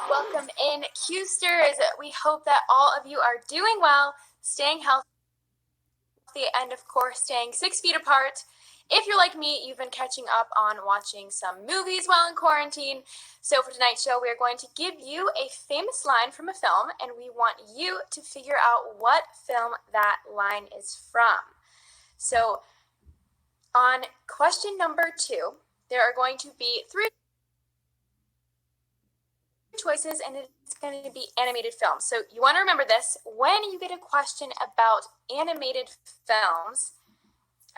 Welcome in, Qsters. We hope that all of you are doing well, staying healthy, and of course, staying 6 feet apart. If you're like me, you've been catching up on watching some movies while in quarantine. So for tonight's show, we are going to give you a famous line from a film, and we want you to figure out what film that line is from. So on question number 2, there are going to be 3 choices, and it's going to be animated films. So you want to remember this. When you get a question about animated films,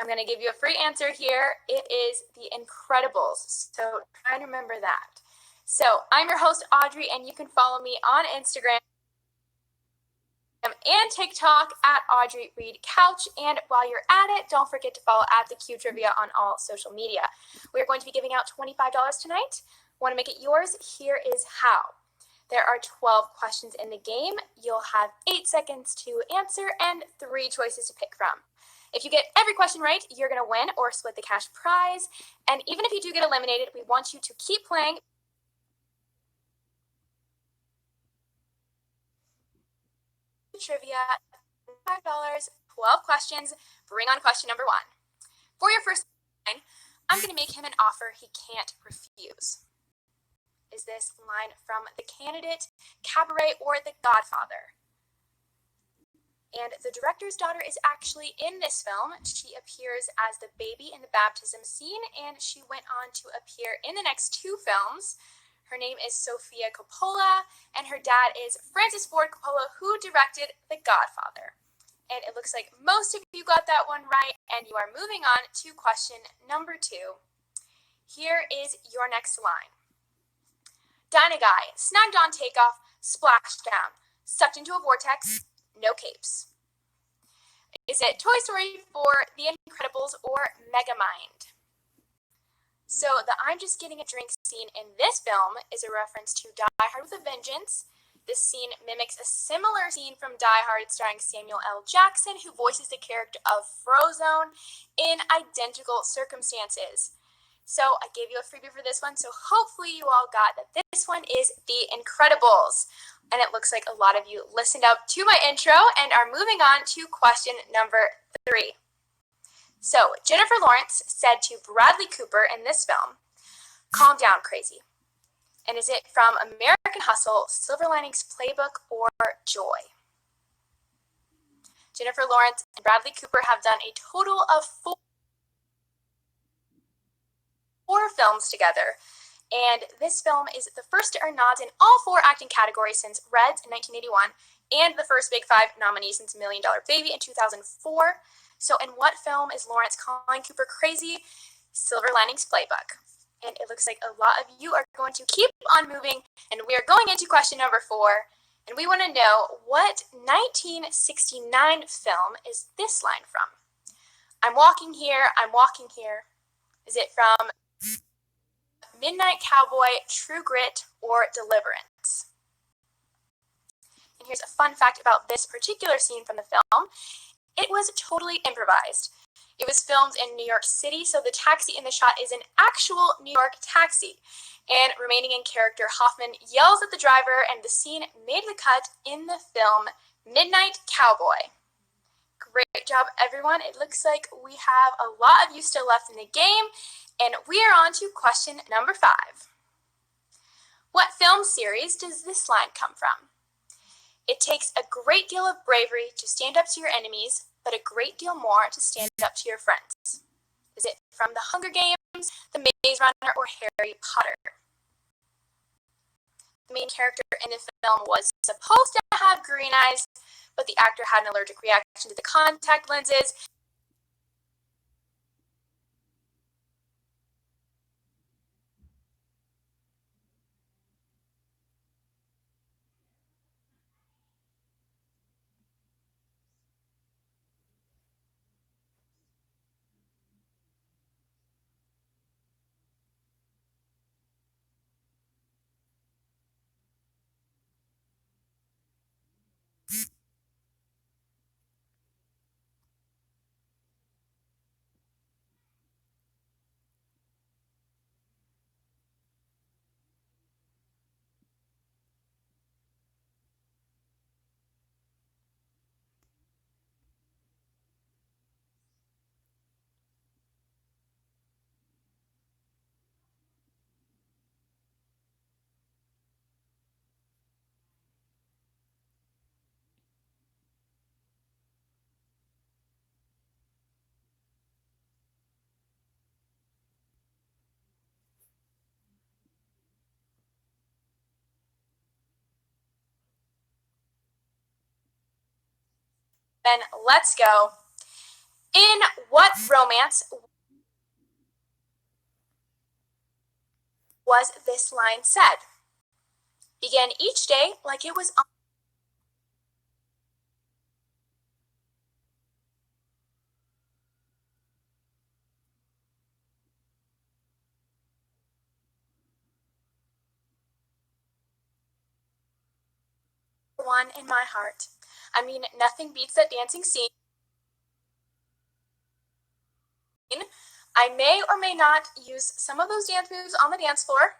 I'm going to give you a free answer here. It is The Incredibles. So try and remember that. So I'm your host, Audrey, and you can follow me on Instagram and TikTok at Audrey Reed Couch. And while you're at it, don't forget to follow at the Q Trivia on all social media. We're going to be giving out $25 tonight. Want to make it yours? Here is how. There are 12 questions in the game. You'll have 8 seconds to answer and 3 choices to pick from. If you get every question right, you're going to win or split the cash prize. And even if you do get eliminated, we want you to keep playing. Trivia, $5, 12 questions. Bring on question number 1. For your first line, I'm going to make him an offer he can't refuse. Is this line from The Candidate, Cabaret, or The Godfather? And the director's daughter is actually in this film. She appears as the baby in the baptism scene, and she went on to appear in the next 2 films. Her name is Sofia Coppola, and her dad is Francis Ford Coppola, who directed The Godfather. And it looks like most of you got that one right, and you are moving on to question number 2. Here is your next line. Dynaguy, snagged on takeoff, splashed down, sucked into a vortex, no capes. Is it Toy Story 4, The Incredibles, or Megamind? So the I'm just getting a drink scene in this film is a reference to Die Hard with a Vengeance. This scene mimics a similar scene from Die Hard starring Samuel L. Jackson, who voices the character of Frozone in identical circumstances. So I gave you a freebie for this one, so hopefully you all got that this one is The Incredibles. And it looks like a lot of you listened up to my intro and are moving on to question number 3. So Jennifer Lawrence said to Bradley Cooper in this film, "Calm down, crazy." And is it from American Hustle, Silver Linings Playbook, or Joy? Jennifer Lawrence and Bradley Cooper have done a total of 4 films together, and this film is the first to earn nods in all 4 acting categories since Reds in 1981, and the first Big 5 nominee since $1 Million Baby in 2004. So in what film is Lawrence calling Cooper crazy? Silver Linings Playbook. And it looks like a lot of you are going to keep on moving, and we are going into question number 4, and we want to know, what 1969 film is this line from? I'm walking here, I'm walking here. Is it from Midnight Cowboy, True Grit, or Deliverance? And here's a fun fact about this particular scene from the film. It was totally improvised. It was filmed in New York City, so the taxi in the shot is an actual New York taxi. And remaining in character, Hoffman yells at the driver, and the scene made the cut in the film Midnight Cowboy. Great Great job, everyone. It looks like we have a lot of you still left in the game, and we are on to question number 5. What film series does this line come from? It takes a great deal of bravery to stand up to your enemies, but a great deal more to stand up to your friends. Is it from The Hunger Games, The Maze Runner, or Harry Potter? The main character in the film was supposed to have green eyes, but the actor had an allergic reaction to the contact lenses. Then let's go. In what romance was this line said? Begin each day like it was one in my heart. I mean, nothing beats that dancing scene. I may or may not use some of those dance moves on the dance floor.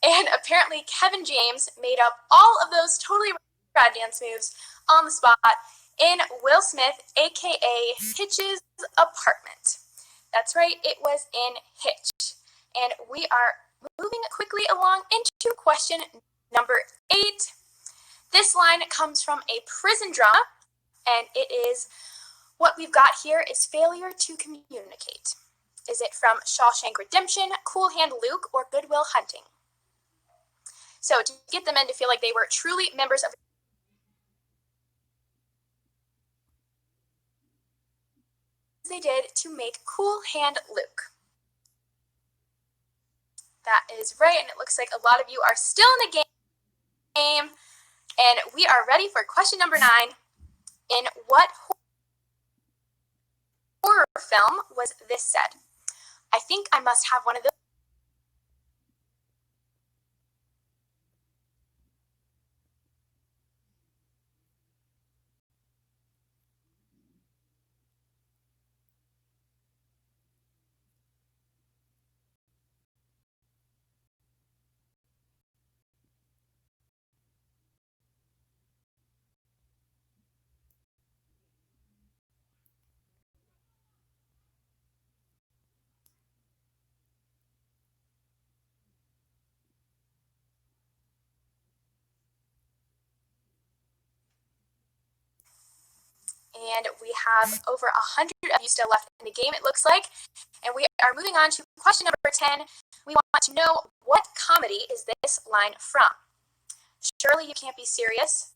And apparently Kevin James made up all of those totally rad dance moves on the spot in Will Smith, aka Hitch's apartment. That's right, it was in Hitch. And we are moving quickly along into question number 8. This line comes from a prison drama, and it is, what we've got here is failure to communicate. Is it from Shawshank Redemption, Cool Hand Luke, or Good Will Hunting? So to get the men to feel like they were truly members of they did to make Cool Hand Luke. That is right, and it looks like a lot of you are still in the game. And we are ready for question number 9. In what horror film was this said? I think I must have one of those. And we have over 100 of you still left in the game, it looks like. And we are moving on to question number 10. We want to know, what comedy is this line from? Surely you can't be serious.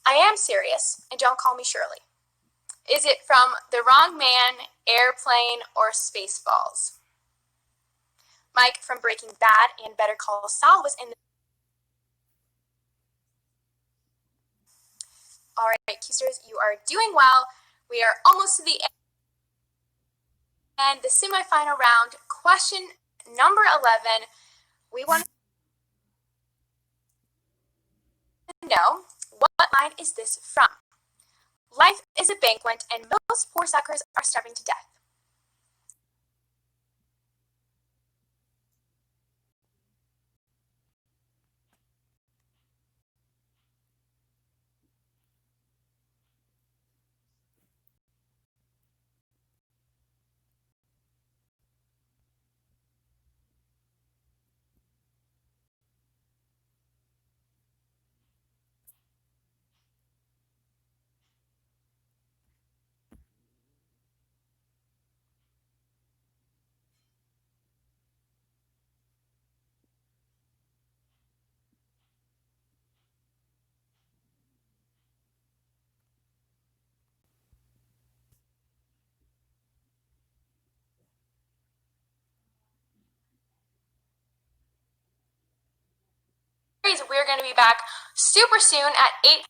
I am serious, and don't call me Shirley. Is it from The Wrong Man, Airplane, or Spaceballs? Mike from Breaking Bad and Better Call Saul was in the... All right, Keysters, you are doing well. We are almost to the end. The semifinal round, question number 11. We want to know, what line is this from? Life is a banquet, and most poor suckers are starving to death. We're going to be back super soon at 8